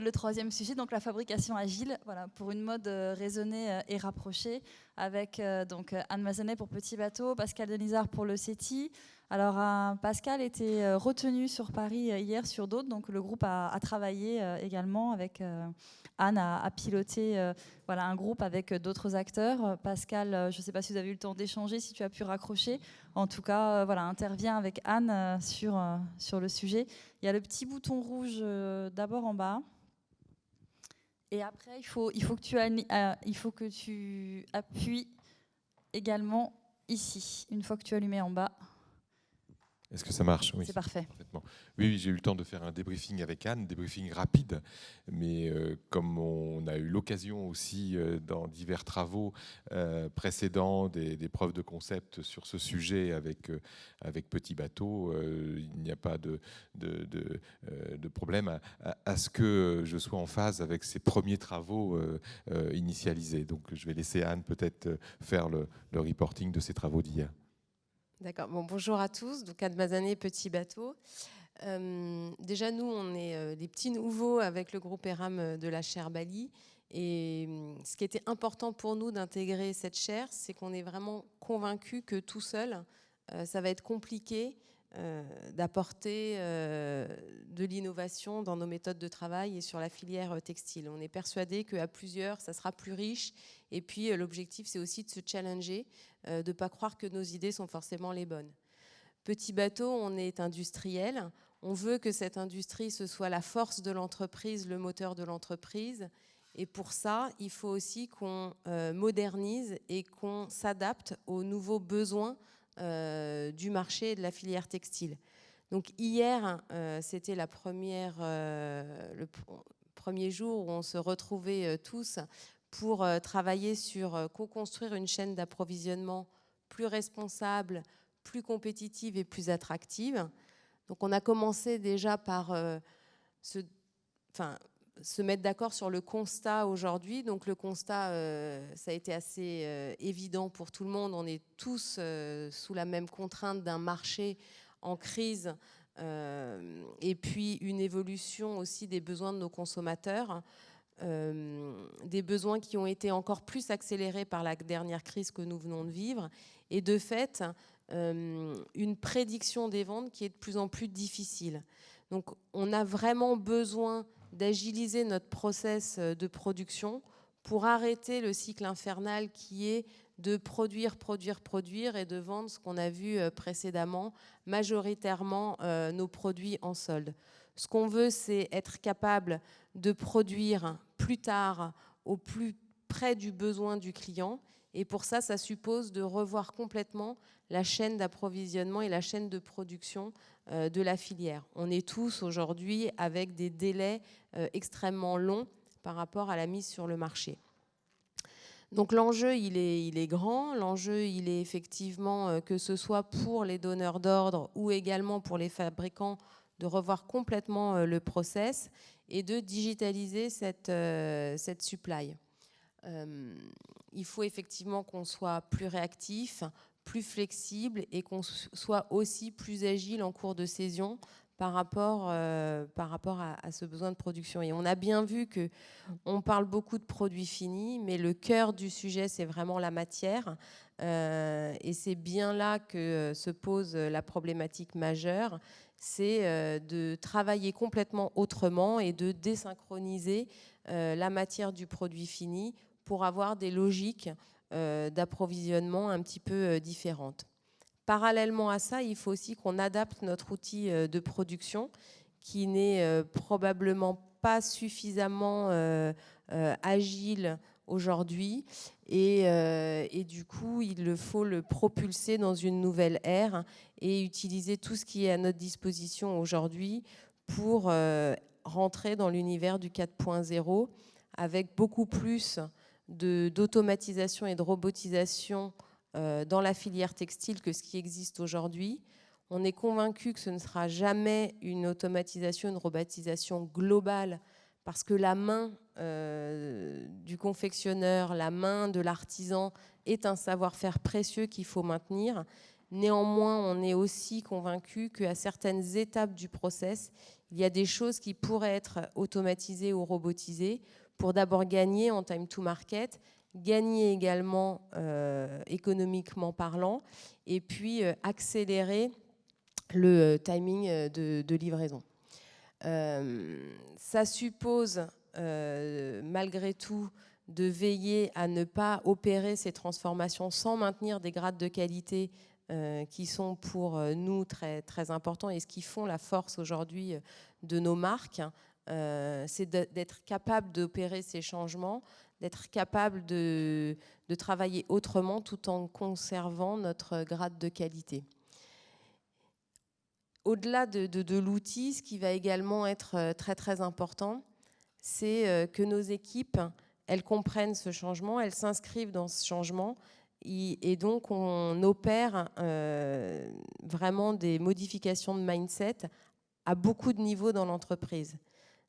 Le troisième sujet, donc la fabrication agile, voilà, pour une mode raisonnée et rapprochée, avec donc Anne Mazanet pour Petit Bateau, Pascal Denisard pour le CETI. Alors Pascal était retenu sur Paris hier sur d'autres, donc le groupe a travaillé également avec Anne a piloté voilà, un groupe avec d'autres acteurs. Pascal, je ne sais pas si vous avez eu le temps d'échanger, si tu as pu raccrocher. En tout cas, voilà, intervient avec Anne sur le sujet. Il y a le petit bouton rouge d'abord en bas. Et après, il faut que tu appuies également ici, une fois que tu as allumé en bas. Est-ce que ça marche? Oui. C'est parfait. Parfaitement. Oui, j'ai eu le temps de faire un débriefing avec Anne, débriefing rapide, mais comme on a eu l'occasion aussi dans divers travaux précédents, des preuves de concept sur ce sujet avec Petit Bateau, il n'y a pas de problème à ce que je sois en phase avec ces premiers travaux initialisés. Donc je vais laisser Anne peut-être faire le reporting de ces travaux d'hier. D'accord. Bon, bonjour à tous. Donc, Anne Mazanet, Petit Bateau. Déjà, nous, on est des petits nouveaux avec le groupe ERAM de la chaire Bali. Et ce qui était important pour nous d'intégrer cette chaire, c'est qu'on est vraiment convaincus que tout seul, ça va être compliqué d'apporter de l'innovation dans nos méthodes de travail et sur la filière textile. On est persuadé qu'à plusieurs, ça sera plus riche. Et puis, l'objectif, c'est aussi de se challenger, de ne pas croire que nos idées sont forcément les bonnes. Petit Bateau, on est industriel. On veut que cette industrie, ce soit la force de l'entreprise, le moteur de l'entreprise. Et pour ça, il faut aussi qu'on modernise et qu'on s'adapte aux nouveaux besoins du marché et de la filière textile. Donc hier, c'était le premier jour où on se retrouvait tous pour travailler sur co-construire une chaîne d'approvisionnement plus responsable, plus compétitive et plus attractive. Donc on a commencé déjà par se mettre d'accord sur le constat aujourd'hui. Donc le constat, ça a été assez évident pour tout le monde. On est tous sous la même contrainte d'un marché en crise et puis une évolution aussi des besoins de nos consommateurs. Des besoins qui ont été encore plus accélérés par la dernière crise que nous venons de vivre et de fait une prédiction des ventes qui est de plus en plus difficile. Donc on a vraiment besoin d'agiliser notre process de production pour arrêter le cycle infernal qui est de produire et de vendre ce qu'on a vu précédemment, majoritairement nos produits en solde. Ce qu'on veut, c'est être capable de produire plus tard au plus près du besoin du client. Et pour ça, ça suppose de revoir complètement la chaîne d'approvisionnement et la chaîne de production de la filière. On est tous aujourd'hui avec des délais extrêmement longs par rapport à la mise sur le marché. Donc l'enjeu, il est grand. L'enjeu, il est effectivement que ce soit pour les donneurs d'ordre ou également pour les fabricants de revoir complètement le process et de digitaliser cette supply. Il faut effectivement qu'on soit plus réactif, plus flexible et qu'on soit aussi plus agile en cours de saison par rapport à ce besoin de production. Et on a bien vu qu'on parle beaucoup de produits finis, mais le cœur du sujet, c'est vraiment la matière. Et c'est bien là que se pose la problématique majeure, c'est de travailler complètement autrement et de désynchroniser la matière du produit fini pour avoir des logiques d'approvisionnement un petit peu différentes. Parallèlement à ça, il faut aussi qu'on adapte notre outil de production qui n'est probablement pas suffisamment agile aujourd'hui et du coup, il faut le propulser dans une nouvelle ère et utiliser tout ce qui est à notre disposition aujourd'hui pour rentrer dans l'univers du 4.0 avec beaucoup plus d'automatisation et de robotisation dans la filière textile que ce qui existe aujourd'hui. On est convaincu que ce ne sera jamais une automatisation, une robotisation globale parce que la main du confectionneur, la main de l'artisan est un savoir-faire précieux qu'il faut maintenir. Néanmoins, on est aussi convaincu qu'à certaines étapes du process, il y a des choses qui pourraient être automatisées ou robotisées pour d'abord gagner en time to market, gagner également économiquement parlant, et puis accélérer le timing de livraison. Ça suppose malgré tout de veiller à ne pas opérer ces transformations sans maintenir des grades de qualité qui sont pour nous très, très importants et ce qui font la force aujourd'hui de nos marques. C'est d'être capable d'opérer ces changements, d'être capable de travailler autrement tout en conservant notre grade de qualité. Au-delà de l'outil, ce qui va également être très très important, c'est que nos équipes, elles comprennent ce changement, elles s'inscrivent dans ce changement, et donc on opère vraiment des modifications de mindset à beaucoup de niveaux dans l'entreprise.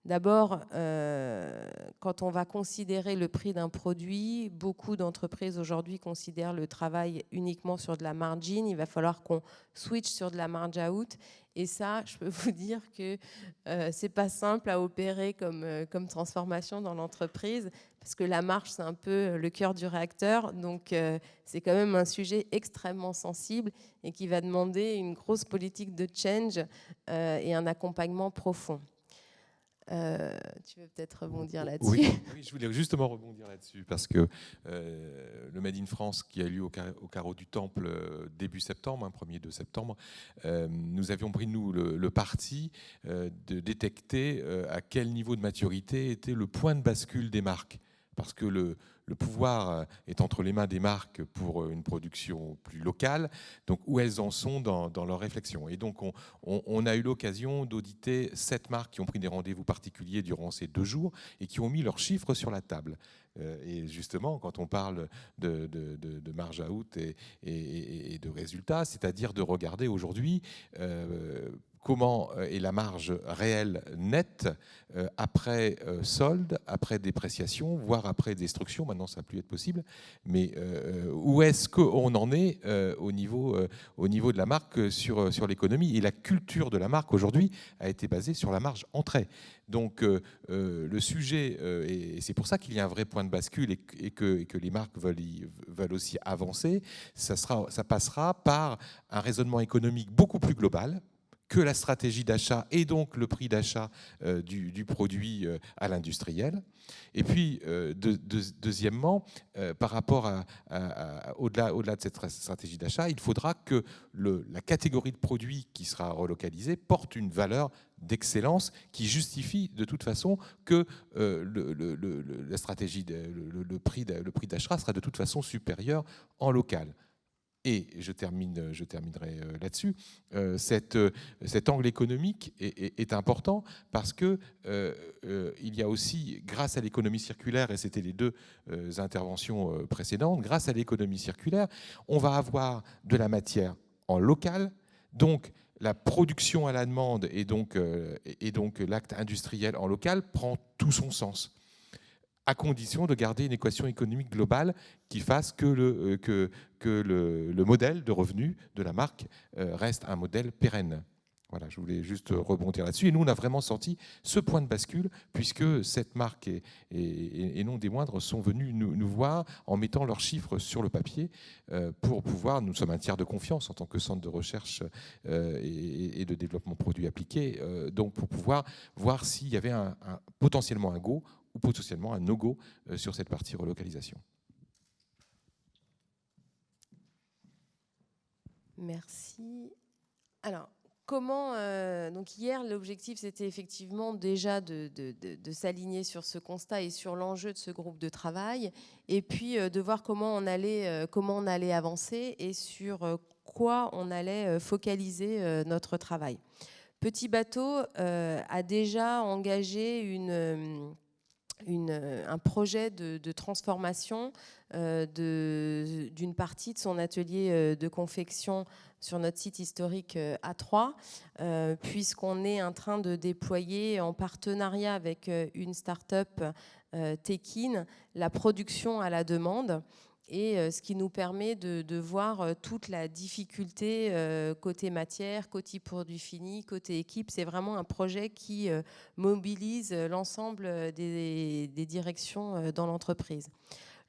D'abord, quand on va considérer le prix d'un produit, beaucoup d'entreprises aujourd'hui considèrent le travail uniquement sur de la margin. Il va falloir qu'on switch sur de la marge out. Et ça, je peux vous dire que c'est pas simple à opérer comme transformation dans l'entreprise, parce que la marge, c'est un peu le cœur du réacteur. Donc, c'est quand même un sujet extrêmement sensible et qui va demander une grosse politique de change et un accompagnement profond. Tu veux peut-être rebondir là-dessus? Oui, je voulais justement rebondir là-dessus parce que le Made in France qui a lieu au Carreau du Temple début septembre, 1er 2 septembre, nous avions pris nous le parti de détecter à quel niveau de maturité était le point de bascule des marques. Parce que le pouvoir est entre les mains des marques pour une production plus locale, donc où elles en sont dans leur réflexion. Et donc on a eu l'occasion d'auditer 7 marques qui ont pris des rendez-vous particuliers durant ces 2 jours et qui ont mis leurs chiffres sur la table. Et justement, quand on parle de marge out et de résultats, c'est-à-dire de regarder aujourd'hui comment est la marge réelle nette après solde, après dépréciation, voire après destruction. Maintenant, ça ne va plus être possible. Mais où est-ce qu'on en est au niveau de la marque sur l'économie? Et la culture de la marque aujourd'hui a été basée sur la marge entrée. Donc le sujet, et c'est pour ça qu'il y a un vrai point de bascule et que les marques veulent aussi avancer, ça passera par un raisonnement économique beaucoup plus global que la stratégie d'achat et donc le prix d'achat du produit à l'industriel. Et puis, deuxièmement, par rapport au-delà de cette stratégie d'achat, il faudra que la catégorie de produits qui sera relocalisée porte une valeur d'excellence qui justifie de toute façon que la stratégie, le prix d'achat sera de toute façon supérieur en local. Et je terminerai là-dessus. Cet angle économique est important parce que il y a aussi, grâce à l'économie circulaire, et c'était les 2 interventions précédentes, grâce à l'économie circulaire, on va avoir de la matière en local, donc la production à la demande et donc l'acte industriel en local prend tout son sens, à condition de garder une équation économique globale qui fasse que le modèle de revenu de la marque reste un modèle pérenne. Voilà, je voulais juste rebondir là-dessus. Et nous, on a vraiment senti ce point de bascule, puisque cette marque et non des moindres sont venus nous voir en mettant leurs chiffres sur le papier pour pouvoir, nous sommes un tiers de confiance en tant que centre de recherche et de développement produit appliqué, donc pour pouvoir voir s'il y avait potentiellement un go ou potentiellement un no-go sur cette partie relocalisation. Merci. Alors, comment... donc hier, l'objectif, c'était effectivement déjà de s'aligner sur ce constat et sur l'enjeu de ce groupe de travail, et puis de voir comment on allait avancer et sur quoi on allait focaliser notre travail. Petit Bateau a déjà engagé un projet de transformation d'une partie de son atelier de confection sur notre site historique A3, puisqu'on est en train de déployer en partenariat avec une start-up Tekin la production à la demande. et ce qui nous permet de voir toute la difficulté côté matière, côté produit fini, côté équipe. C'est vraiment un projet qui mobilise l'ensemble des directions dans l'entreprise.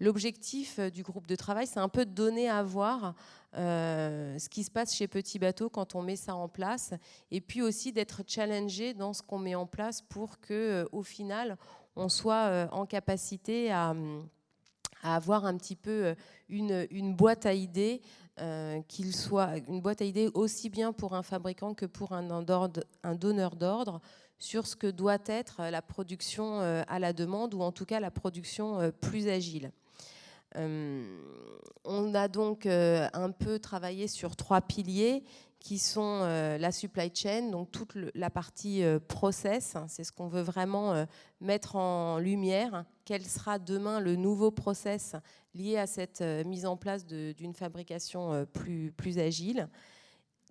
L'objectif du groupe de travail, c'est un peu de donner à voir ce qui se passe chez Petit Bateau quand on met ça en place, et puis aussi d'être challengé dans ce qu'on met en place pour qu'au final, on soit en capacité à avoir un petit peu une boîte à idées, qu'il soit une boîte à idées aussi bien pour un fabricant que pour un donneur d'ordre sur ce que doit être la production à la demande, ou en tout cas la production plus agile. On a donc un peu travaillé sur 3 piliers qui sont la supply chain, donc toute la partie process, c'est ce qu'on veut vraiment mettre en lumière. Quel sera demain le nouveau process lié à cette mise en place d'une fabrication plus agile.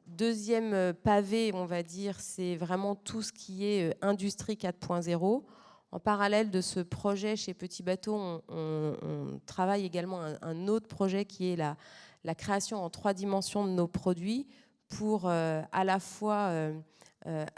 Deuxième pavé, on va dire, c'est vraiment tout ce qui est industrie 4.0. En parallèle de ce projet chez Petit Bateau, on travaille également un autre projet qui est la création en 3 dimensions de nos produits pour à la fois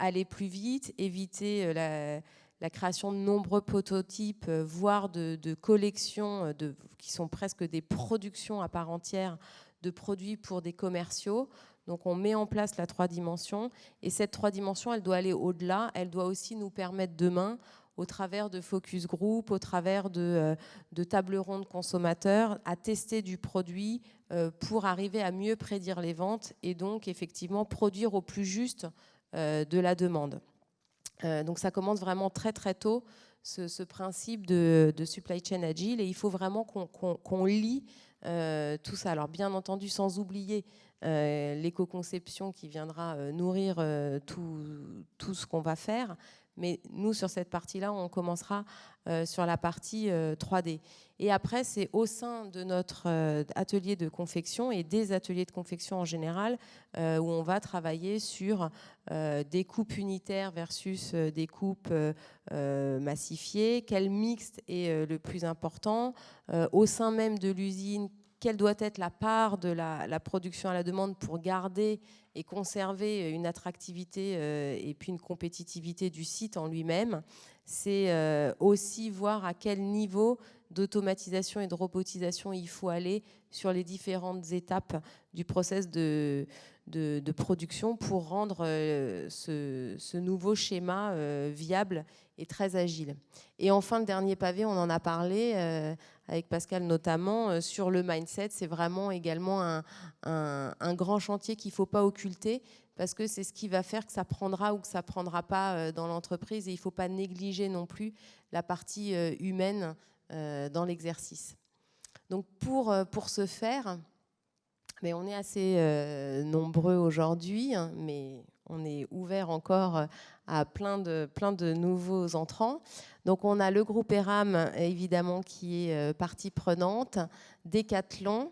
aller plus vite, éviter la création de nombreux prototypes, voire de collections qui sont presque des productions à part entière de produits pour des commerciaux. Donc on met en place la 3 dimensions, et cette 3 dimensions, elle doit aller au-delà. Elle doit aussi nous permettre demain, au travers de focus group, au travers de tables rondes consommateurs, à tester du produit pour arriver à mieux prédire les ventes et donc effectivement produire au plus juste de la demande. Donc ça commence vraiment très très tôt, ce principe de supply chain agile, et il faut vraiment qu'on lie tout ça. Alors bien entendu, sans oublier l'éco-conception qui viendra nourrir tout ce qu'on va faire. Mais nous, sur cette partie-là, on commencera sur la partie 3D. Et après, c'est au sein de notre atelier de confection et des ateliers de confection en général où on va travailler sur des coupes unitaires versus des coupes massifiées. Quel mixte est le plus important au sein même de l'usine? Quelle doit être la part de la production à la demande pour garder et conserver une attractivité et puis une compétitivité du site en lui-même. C'est aussi voir à quel niveau d'automatisation et de robotisation il faut aller sur les différentes étapes du process de production pour rendre ce nouveau schéma viable et très agile. Et enfin, le dernier pavé, on en a parlé avec Pascal notamment, sur le mindset. C'est vraiment également un grand chantier qu'il ne faut pas occulter, parce que c'est ce qui va faire que ça prendra ou que ça ne prendra pas dans l'entreprise, et il ne faut pas négliger non plus la partie humaine dans l'exercice. Donc pour ce faire, mais on est assez nombreux aujourd'hui, hein, mais on est ouvert encore à plein de nouveaux entrants. Donc on a le groupe ERAM, évidemment, qui est partie prenante, Decathlon,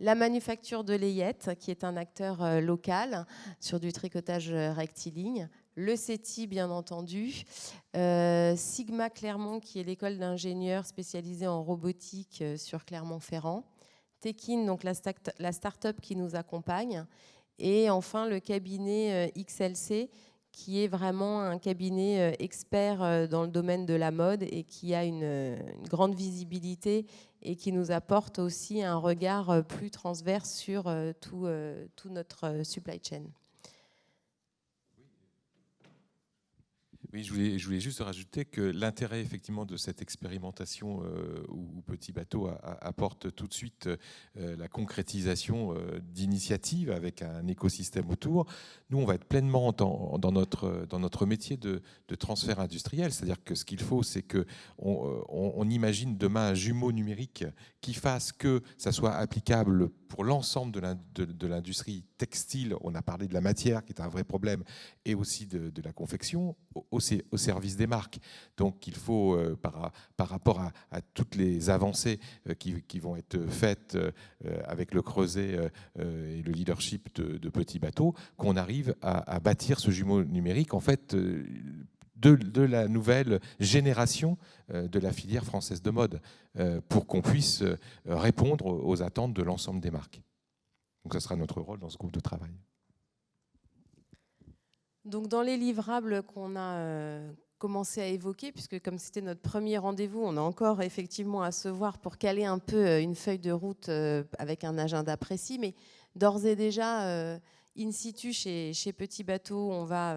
la manufacture de Layette, qui est un acteur local sur du tricotage rectiligne, le CETI, bien entendu, Sigma Clermont, qui est l'école d'ingénieurs spécialisée en robotique sur Clermont-Ferrand, Tekin, donc la start-up qui nous accompagne, et enfin le cabinet XLC, qui est vraiment un cabinet expert dans le domaine de la mode et qui a une grande visibilité et qui nous apporte aussi un regard plus transverse sur tout notre supply chain. Oui, je voulais juste rajouter que l'intérêt effectivement de cette expérimentation où Petit Bateau apporte tout de suite la concrétisation d'initiatives avec un écosystème autour. Nous, on va être pleinement dans notre métier de transfert industriel. C'est-à-dire que ce qu'il faut, c'est qu'on imagine demain un jumeau numérique qui fasse que ça soit applicable pour l'ensemble de l'industrie textile. On a parlé de la matière, qui est un vrai problème, et aussi de la confection, au service des marques. Donc il faut, par rapport à toutes les avancées qui vont être faites avec le creuset et le leadership de Petit Bateau, qu'on arrive à bâtir ce jumeau numérique. En fait, de la nouvelle génération de la filière française de mode, pour qu'on puisse répondre aux attentes de l'ensemble des marques. Donc ça sera notre rôle dans ce groupe de travail. Donc dans les livrables qu'on a commencé à évoquer, puisque comme c'était notre premier rendez-vous, on a encore effectivement à se voir pour caler un peu une feuille de route avec un agenda précis, mais d'ores et déjà, in situ chez Petit Bateau, on va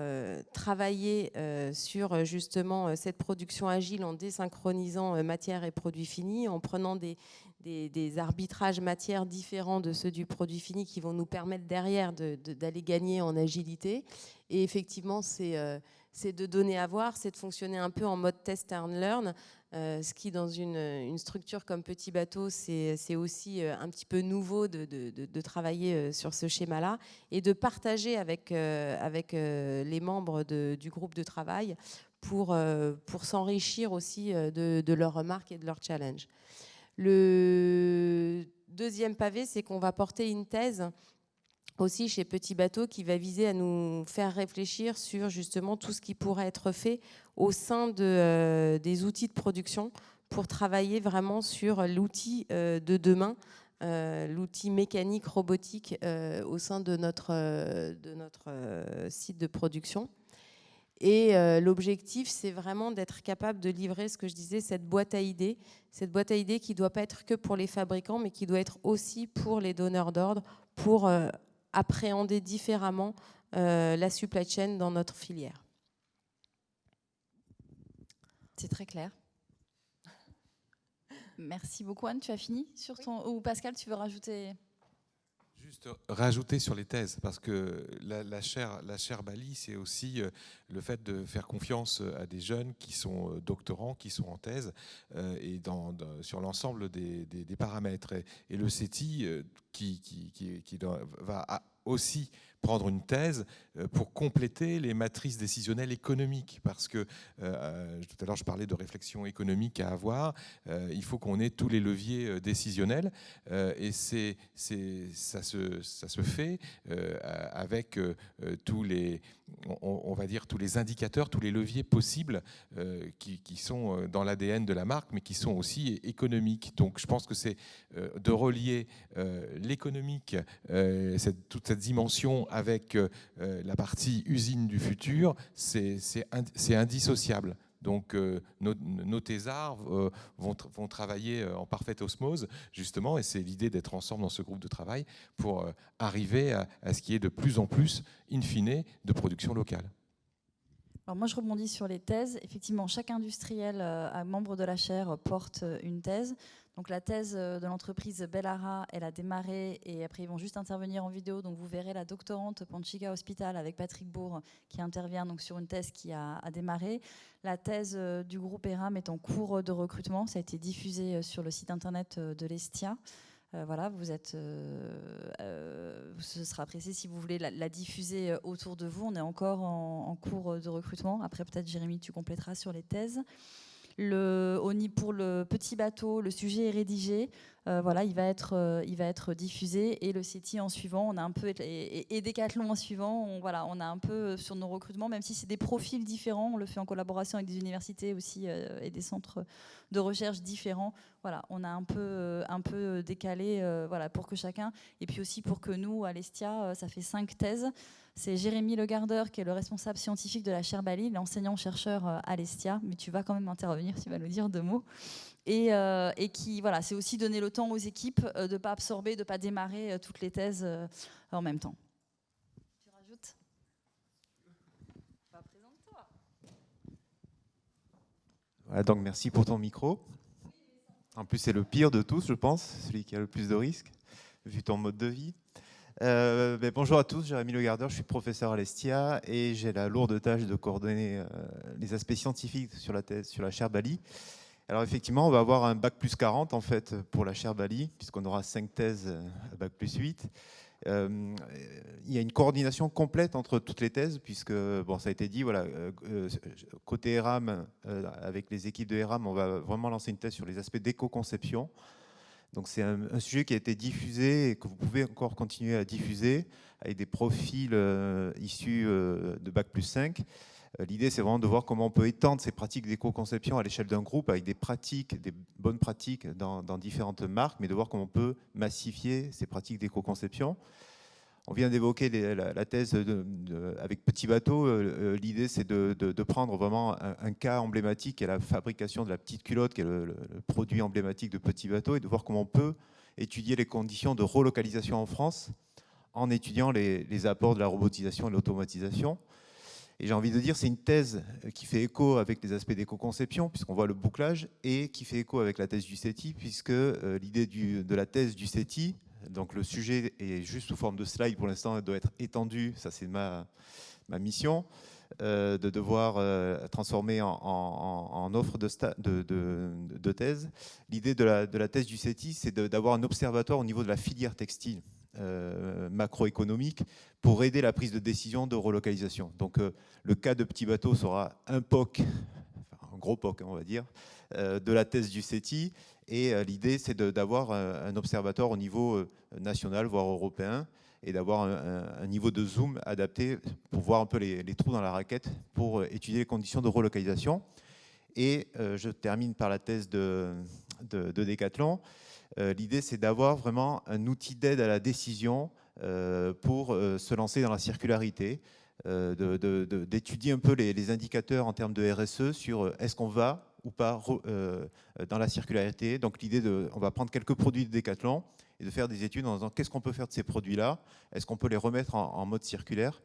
travailler sur justement cette production agile en désynchronisant matière et produits finis, en prenant des arbitrages matières différents de ceux du produit fini qui vont nous permettre derrière d'aller gagner en agilité. Et effectivement, c'est de donner à voir, c'est de fonctionner un peu en mode test and learn, ce qui dans une structure comme Petit Bateau, c'est aussi un petit peu nouveau de travailler sur ce schéma-là et de partager avec les membres du groupe de travail pour s'enrichir aussi de leurs remarques et de leurs challenges. Le deuxième pavé, c'est qu'on va porter une thèse aussi chez Petit Bateau qui va viser à nous faire réfléchir sur justement tout ce qui pourrait être fait au sein des outils de production pour travailler vraiment sur l'outil de demain, l'outil mécanique robotique au sein de notre site de production. Et l'objectif, c'est vraiment d'être capable de livrer, ce que je disais, cette boîte à idées qui ne doit pas être que pour les fabricants, mais qui doit être aussi pour les donneurs d'ordre, pour appréhender différemment la supply chain dans notre filière. C'est très clair. Merci beaucoup, Anne. Tu as fini sur ton... Ou Pascal, tu veux rajouter? Juste rajouter sur les thèses, parce que la chaire Bali, c'est aussi le fait de faire confiance à des jeunes qui sont doctorants, qui sont en thèse, et sur l'ensemble des paramètres. Et le CETI, qui va aussi prendre une thèse pour compléter les matrices décisionnelles économiques, parce que tout à l'heure je parlais de réflexion économique à avoir, il faut qu'on ait tous les leviers décisionnels, et ça se fait avec tous les, on va dire, tous les indicateurs, tous les leviers possibles qui sont dans l'ADN de la marque, mais qui sont aussi économiques. Donc je pense que c'est de relier l'économique, toute cette dimension avec la partie usine du futur, c'est indissociable. Donc nos thésards vont travailler en parfaite osmose, justement, et c'est l'idée d'être ensemble dans ce groupe de travail pour arriver à ce qui est de plus en plus, in fine, de production locale. Alors moi, je rebondis sur les thèses. Effectivement, chaque industriel membre de la chaire porte une thèse. Donc la thèse de l'entreprise Bellara, elle a démarré et après ils vont juste intervenir en vidéo. Donc vous verrez la doctorante Panchiga Hospital avec Patrick Bourg qui intervient donc sur une thèse qui a démarré. La thèse du groupe ERAM est en cours de recrutement. Ça a été diffusé sur le site internet de l'Estia. Voilà, ce sera apprécié si vous voulez la diffuser autour de vous. On est encore en cours de recrutement. Après, peut-être, Jérémy, tu compléteras sur les thèses. Pour le Petit Bateau, le sujet est rédigé. Voilà, il va être diffusé. Et le CETI en suivant, on a un peu, et Decathlon en suivant, on a un peu sur nos recrutements, même si c'est des profils différents, on le fait en collaboration avec des universités aussi et des centres de recherche différents. Voilà, on a un peu décalé voilà, pour que chacun, et puis aussi pour que nous, à l'Estia, ça fait 5 thèses. C'est Jérémy Legardeur qui est le responsable scientifique de la chaire Bali, l'enseignant-chercheur à l'Estia, mais tu vas quand même intervenir, tu vas nous dire 2 mots. Et qui, voilà, c'est aussi donner le temps aux équipes de ne pas absorber, de ne pas démarrer toutes les thèses en même temps. Tu rajoutes ? Bah, présente-toi. Voilà, donc merci pour ton micro. En plus, c'est le pire de tous, je pense, celui qui a le plus de risques, vu ton mode de vie. Bonjour à tous, Jérémy Legardeur, je suis professeur à l'Estia et j'ai la lourde tâche de coordonner les aspects scientifiques sur la thèse sur la chaire Bali. Alors effectivement, on va avoir un bac+40 en fait pour la chaire Bali, puisqu'on aura 5 thèses à bac+8. Il y a une coordination complète entre toutes les thèses, puisque bon, ça a été dit, voilà, côté ERAM, avec les équipes de ERAM, on va vraiment lancer une thèse sur les aspects d'éco-conception. Donc c'est un sujet qui a été diffusé et que vous pouvez encore continuer à diffuser avec des profils issus de bac+5. L'idée, c'est vraiment de voir comment on peut étendre ces pratiques d'éco-conception à l'échelle d'un groupe avec des pratiques, des bonnes pratiques dans différentes marques, mais de voir comment on peut massifier ces pratiques d'éco-conception. On vient d'évoquer la thèse avec Petit Bateau. L'idée, c'est de prendre vraiment un cas emblématique qui est la fabrication de la petite culotte, qui est le produit emblématique de Petit Bateau, et de voir comment on peut étudier les conditions de relocalisation en France en étudiant les apports de la robotisation et de l'automatisation. Et j'ai envie de dire, c'est une thèse qui fait écho avec les aspects d'éco-conception, puisqu'on voit le bouclage, et qui fait écho avec la thèse du CETI, puisque l'idée de la thèse du CETI, donc le sujet est juste sous forme de slide pour l'instant, doit être étendu, ça c'est ma mission, de devoir transformer en offre de thèse. L'idée de la thèse du CETI, c'est d'avoir un observatoire au niveau de la filière textile macroéconomique pour aider la prise de décision de relocalisation. Donc le cas de Petit Bateau sera un POC, enfin, un gros POC on va dire, de la thèse du CETI, et l'idée c'est d'avoir un observatoire au niveau national, voire européen, et d'avoir un niveau de zoom adapté pour voir un peu les trous dans la raquette pour étudier les conditions de relocalisation. Et je termine par la thèse de Decathlon. L'idée, c'est d'avoir vraiment un outil d'aide à la décision pour se lancer dans la circularité, d'étudier un peu les indicateurs en termes de RSE sur est-ce qu'on va ou pas dans la circularité. Donc l'idée, on va prendre quelques produits de Decathlon et de faire des études en disant qu'est-ce qu'on peut faire de ces produits-là, est-ce qu'on peut les remettre en mode circulaire.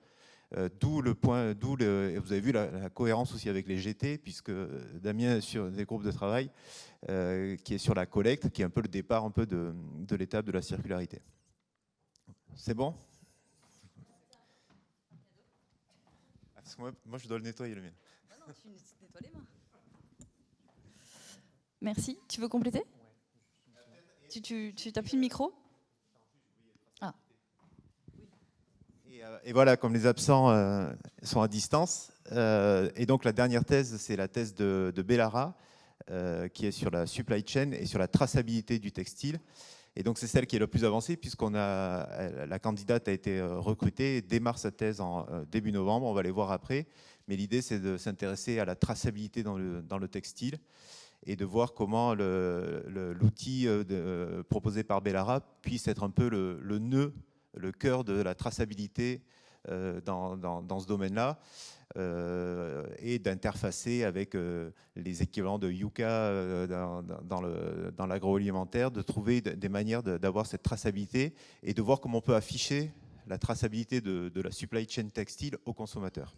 D'où vous avez vu la cohérence aussi avec les GT, puisque Damien est sur des groupes de travail qui est sur la collecte, qui est un peu le départ un peu de l'étape de la circularité. C'est bon? Parce que moi, je dois le nettoyer, le mien. Non, tu nettoies les mains. Merci. Tu veux compléter? Tu t'as plus le micro? Ah. Et voilà, comme les absents sont à distance. Et donc la dernière thèse, c'est la thèse de Bellara, qui est sur la supply chain et sur la traçabilité du textile. Et donc c'est celle qui est la plus avancée, la candidate a été recrutée et démarre sa thèse en début novembre, on va les voir après. Mais l'idée, c'est de s'intéresser à la traçabilité dans le textile et de voir comment l'outil proposé par Bellara puisse être un peu le nœud, le cœur de la traçabilité dans ce domaine-là, et d'interfacer avec les équivalents de Yuka dans l'agroalimentaire, de trouver des manières d'avoir cette traçabilité et de voir comment on peut afficher la traçabilité de la supply chain textile aux consommateurs.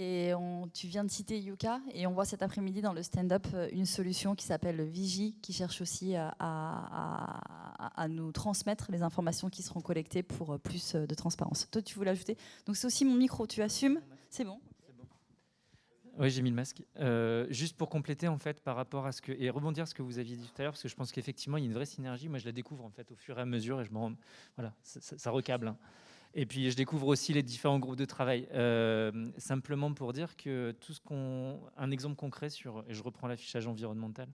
Et tu viens de citer Yuka, et on voit cet après-midi dans le stand-up une solution qui s'appelle Vigie, qui cherche aussi à nous transmettre les informations qui seront collectées pour plus de transparence. Toi, tu voulais ajouter? Donc c'est aussi mon micro, tu assumes? C'est bon? Oui, j'ai mis le masque. Juste pour compléter, en fait, par rapport à ce que... Et rebondir ce que vous aviez dit tout à l'heure, parce que je pense qu'effectivement, il y a une vraie synergie. Moi, je la découvre, en fait, au fur et à mesure, et je me rends... Voilà, ça recable, hein. Et puis, je découvre aussi les différents groupes de travail. Simplement pour dire que un exemple concret sur... Et je reprends l'affichage environnemental,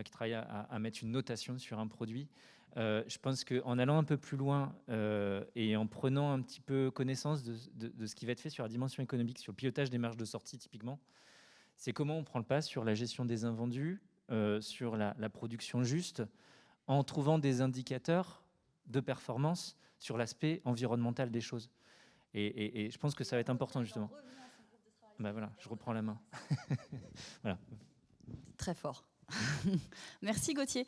qui travaille à mettre une notation sur un produit. Je pense qu'en allant un peu plus loin et en prenant un petit peu connaissance de ce qui va être fait sur la dimension économique, sur le pilotage des marges de sortie typiquement, c'est comment on prend le pas sur la gestion des invendus, sur la production juste, en trouvant des indicateurs de performance sur l'aspect environnemental des choses. Et je pense que ça va être important justement. Ben voilà, je reprends la main. Voilà. Très fort. Merci Gauthier.